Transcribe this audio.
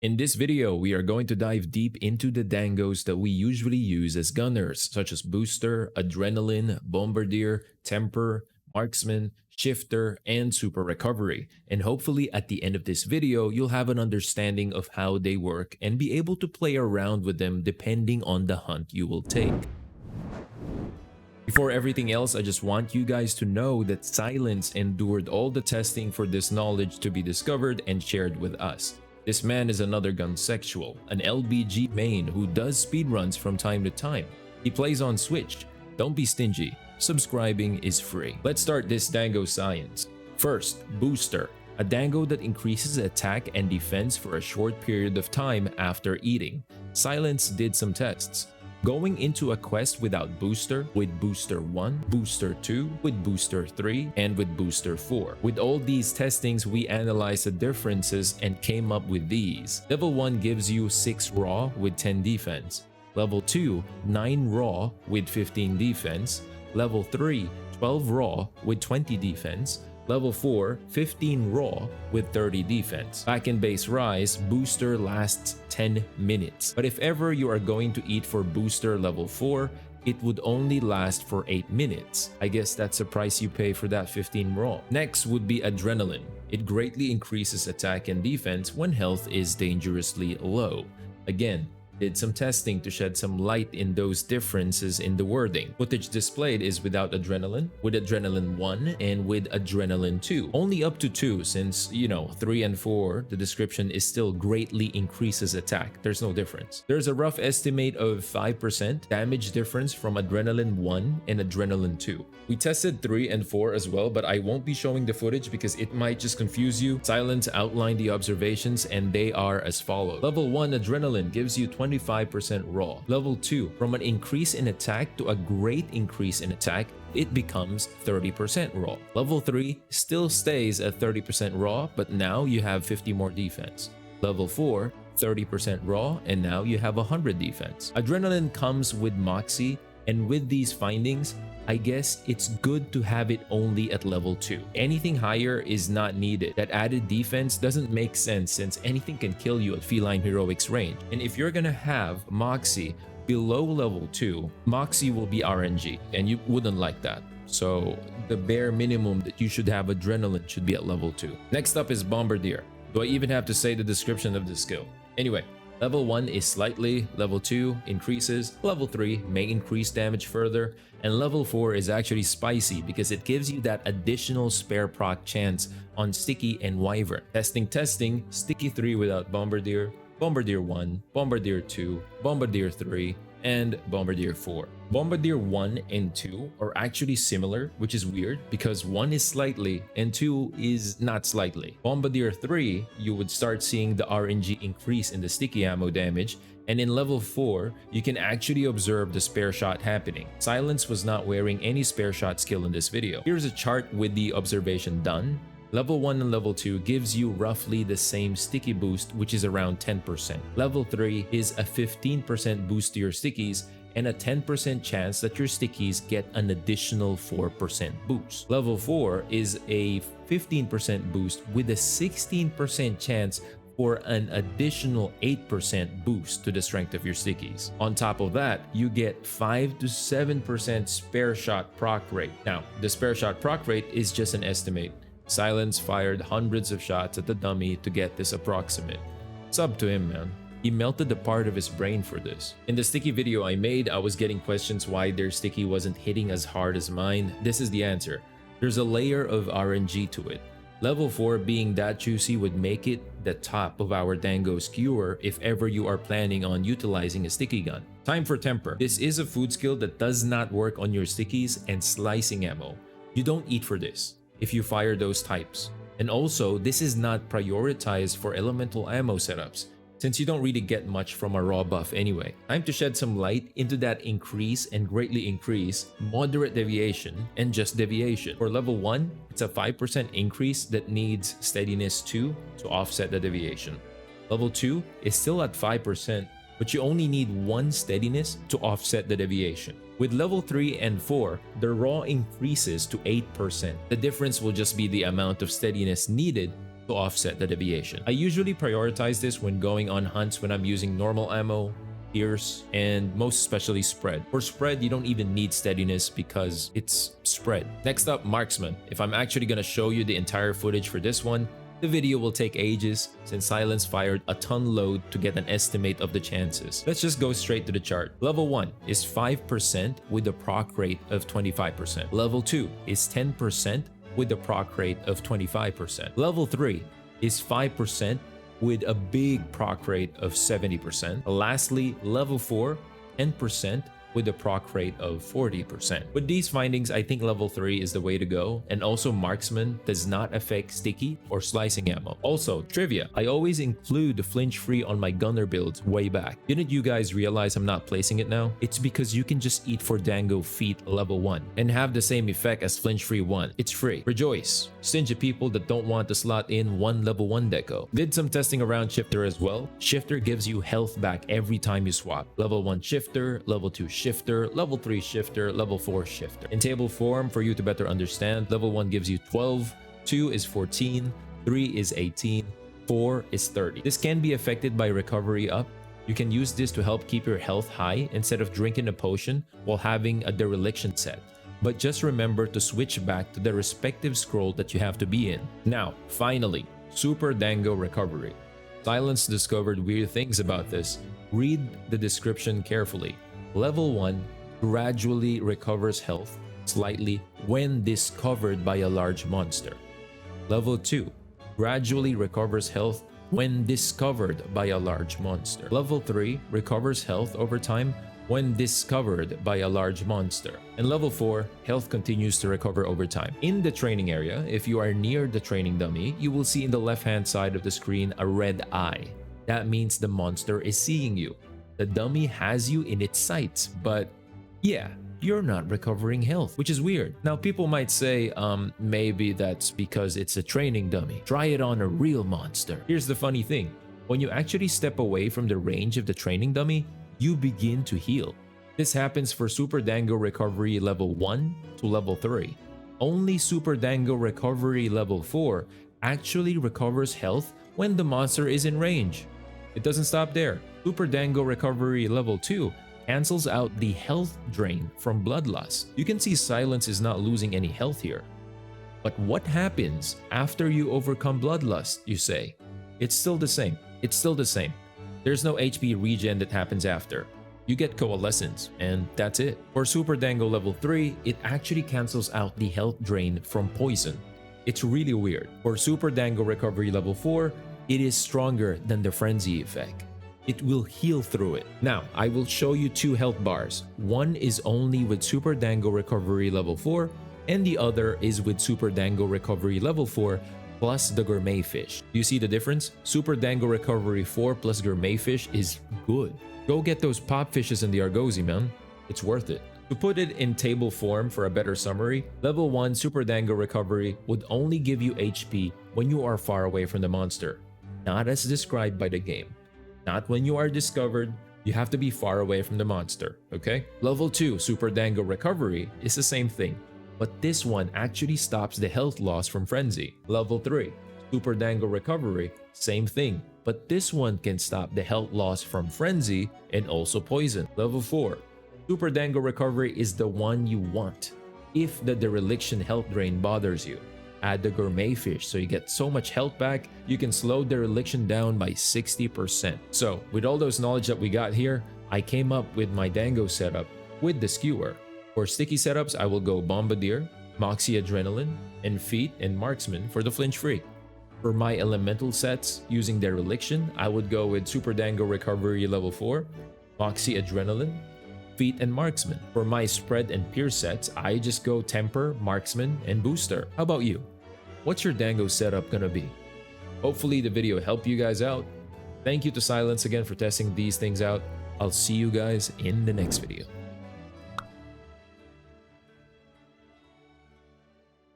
In this video, we are going to dive deep into the dangos that we usually use as gunners, such as Booster, Adrenaline, Bombardier, Temper, Marksman, Shifter, and Super Recovery. And hopefully at the end of this video, you'll have an understanding of how they work and be able to play around with them depending on the hunt you will take. Before everything else, I just want you guys to know that Silence endured all the testing for this knowledge to be discovered and shared with us. This man is another gun sexual, an LBG main who does speedruns from time to time. He plays on Switch. Don't be stingy. Subscribing is free. Let's start this Dango science. First, Booster, a Dango that increases attack and defense for a short period of time after eating. Silence did some tests. Going into a quest without Booster, with Booster 1, Booster 2, with Booster 3, and with Booster 4. With all these testings, we analyzed the differences and came up with these. Level 1 gives you 6 raw with 10 defense. Level 2, 9 raw with 15 defense. Level 3, 12 raw with 20 defense. Level 4, 15 raw with 30 defense. Back in base rise, Booster lasts 10 minutes. But if ever you are going to eat for Booster level 4, it would only last for 8 minutes. I guess that's the price you pay for that 15 raw. Next would be Adrenaline. It greatly increases attack and defense when health is dangerously low. Again, did some testing to shed some light in those differences in the wording. Footage displayed is without Adrenaline, with Adrenaline 1, and with Adrenaline 2. Only up to 2 since, 3 and 4, the description is still greatly increases attack. There's no difference. There's a rough estimate of 5% damage difference from Adrenaline 1 and Adrenaline 2. We tested 3 and 4 as well, but I won't be showing the footage because it might just confuse you. Silence outlined the observations and they are as follows. Level 1 Adrenaline gives you 25% raw. Level 2, from an increase in attack to a great increase in attack, it becomes 30% raw. Level 3 still stays at 30% raw, but now you have 50 more defense. Level 4, 30% raw, and now you have 100 defense. Adrenaline comes with Moxie, and with these findings, I guess it's good to have it only at level 2. Anything higher is not needed. That added defense doesn't make sense since anything can kill you at Feline Heroics range. And if you're gonna have Moxie below level 2, Moxie will be RNG, and you wouldn't like that. So the bare minimum that you should have Adrenaline should be at level 2. Next up is Bombardier. Do I even have to say the description of this skill? Anyway, level 1 is slightly, level 2 increases, level 3 may increase damage further, and level 4 is actually spicy because it gives you that additional spare proc chance on Sticky and Wyvern. Testing, Sticky 3 without Bombardier, Bombardier 1, Bombardier 2, Bombardier 3, and Bombardier 4. Bombardier 1 and 2 are actually similar, which is weird because 1 is slightly and 2 is not slightly. Bombardier 3, you would start seeing the RNG increase in the sticky ammo damage, and in level 4, you can actually observe the spare shot happening. Silence was not wearing any spare shot skill in this video. Here's a chart with the observation done. Level 1 and level 2 gives you roughly the same sticky boost, which is around 10%. Level 3 is a 15% boost to your stickies and a 10% chance that your stickies get an additional 4% boost. Level 4 is a 15% boost with a 16% chance for an additional 8% boost to the strength of your stickies. On top of that, you get 5 to 7% spare shot proc rate. Now, the spare shot proc rate is just an estimate. Silence fired hundreds of shots at the dummy to get this approximate. It's up to him, man. He melted a part of his brain for this. In the sticky video I made, I was getting questions why their sticky wasn't hitting as hard as mine. This is the answer. There's a layer of RNG to it. Level 4 being that juicy would make it the top of our Dango skewer if ever you are planning on utilizing a sticky gun. Time for Temper. This is a food skill that does not work on your stickies and slicing ammo. You don't eat for this if you fire those types. And also, this is not prioritized for elemental ammo setups, since you don't really get much from a raw buff anyway. Time to shed some light into that increase and greatly increase, moderate deviation, and just deviation. For level 1, it's a 5% increase that needs steadiness 2 to offset the deviation. Level 2 is still at 5%, but you only need 1 steadiness to offset the deviation. With level 3 and 4, the raw increases to 8%. The difference will just be the amount of steadiness needed to offset the deviation. I usually prioritize this when going on hunts when I'm using normal ammo, pierce, and most especially spread. For spread, you don't even need steadiness because it's spread. Next up, Marksman. If I'm actually gonna show you the entire footage for this one, the video will take ages since Silence fired a ton load to get an estimate of the chances. Let's just go straight to the chart. Level 1 is 5% with a proc rate of 25%. Level 2 is 10% with a proc rate of 25%. Level 3 is 5% with a big proc rate of 70%. Lastly, level 4, 10% with a proc rate of 40%. With these findings, I think level 3 is the way to go, and also Marksman does not affect sticky or slicing ammo. Also, trivia, I always include the flinch free on my gunner builds way back. Didn't you guys realize I'm not placing it now? It's because you can just eat for Dango feet level 1 and have the same effect as flinch free 1. It's free. Rejoice. Stingy people that don't want to slot in one level 1 deco. Did some testing around shifter as well. Shifter gives you health back every time you swap. Level 1 shifter, level 2 shifter, level 3 shifter, level 4 shifter. In table form, for you to better understand, level 1 gives you 12, 2 is 14, 3 is 18, 4 is 30. This can be affected by recovery up. You can use this to help keep your health high instead of drinking a potion while having a dereliction set. But just remember to switch back to the respective scroll that you have to be in. Now, finally, Super Dango Recovery. Silence discovered weird things about this. Read the description carefully. Level 1 gradually recovers health slightly when discovered by a large monster. Level 2 gradually recovers health when discovered by a large monster. Level 3 recovers health over time when discovered by a large monster. And level 4, health continues to recover over time. In the training area, if you are near the training dummy, you will see in the left-hand side of the screen a red eye. That means the monster is seeing you. The dummy has you in its sights, but yeah, you're not recovering health, which is weird. Now, people might say, maybe that's because it's a training dummy. Try it on a real monster. Here's the funny thing. When you actually step away from the range of the training dummy, you begin to heal. This happens for Super Dango Recovery level 1 to level 3. Only Super Dango Recovery level 4 actually recovers health when the monster is in range. It doesn't stop there. Super Dango Recovery level 2 cancels out the health drain from bloodlust. You can see Silence is not losing any health here. But what happens after you overcome bloodlust, you say? It's still the same. It's still the same. There's no HP regen that happens after. You get coalescence, and that's it. For Super Dango level 3, it actually cancels out the health drain from poison. It's really weird. For Super Dango Recovery level 4, it is stronger than the frenzy effect. It will heal through it. Now, I will show you two health bars. One is only with Super Dango Recovery level 4, and the other is with Super Dango Recovery level 4 plus the gourmet fish. You see the difference? Super Dango Recovery 4 plus gourmet fish is good. Go get those pop fishes in the Argosy, man. It's worth it. To put it in table form for a better summary, level 1 Super Dango Recovery would only give you HP when you are far away from the monster, not as described by the game. Not when you are discovered, you have to be far away from the monster, okay? Level 2 Super Dango Recovery is the same thing, but this one actually stops the health loss from frenzy. Level 3 Super Dango Recovery, same thing, but this one can stop the health loss from frenzy and also poison. Level 4 Super Dango Recovery is the one you want if the dereliction health drain bothers you. Add the gourmet fish so you get so much health back, you can slow dereliction down by 60%. So with all those knowledge that we got here, I came up with my Dango setup with the skewer. For sticky setups, I will go Bombardier, Moxie Adrenaline, and Feet and Marksman for the flinch free. For my elemental sets using dereliction, I would go with Super Dango Recovery level 4, Moxie Adrenaline, Feet and Marksman. For my spread and pierce sets, I just go Temper, Marksman, and Booster. How about you? What's your Dango setup gonna be? Hopefully the video helped you guys out. Thank you to Silence again for testing these things out. I'll see you guys in the next video.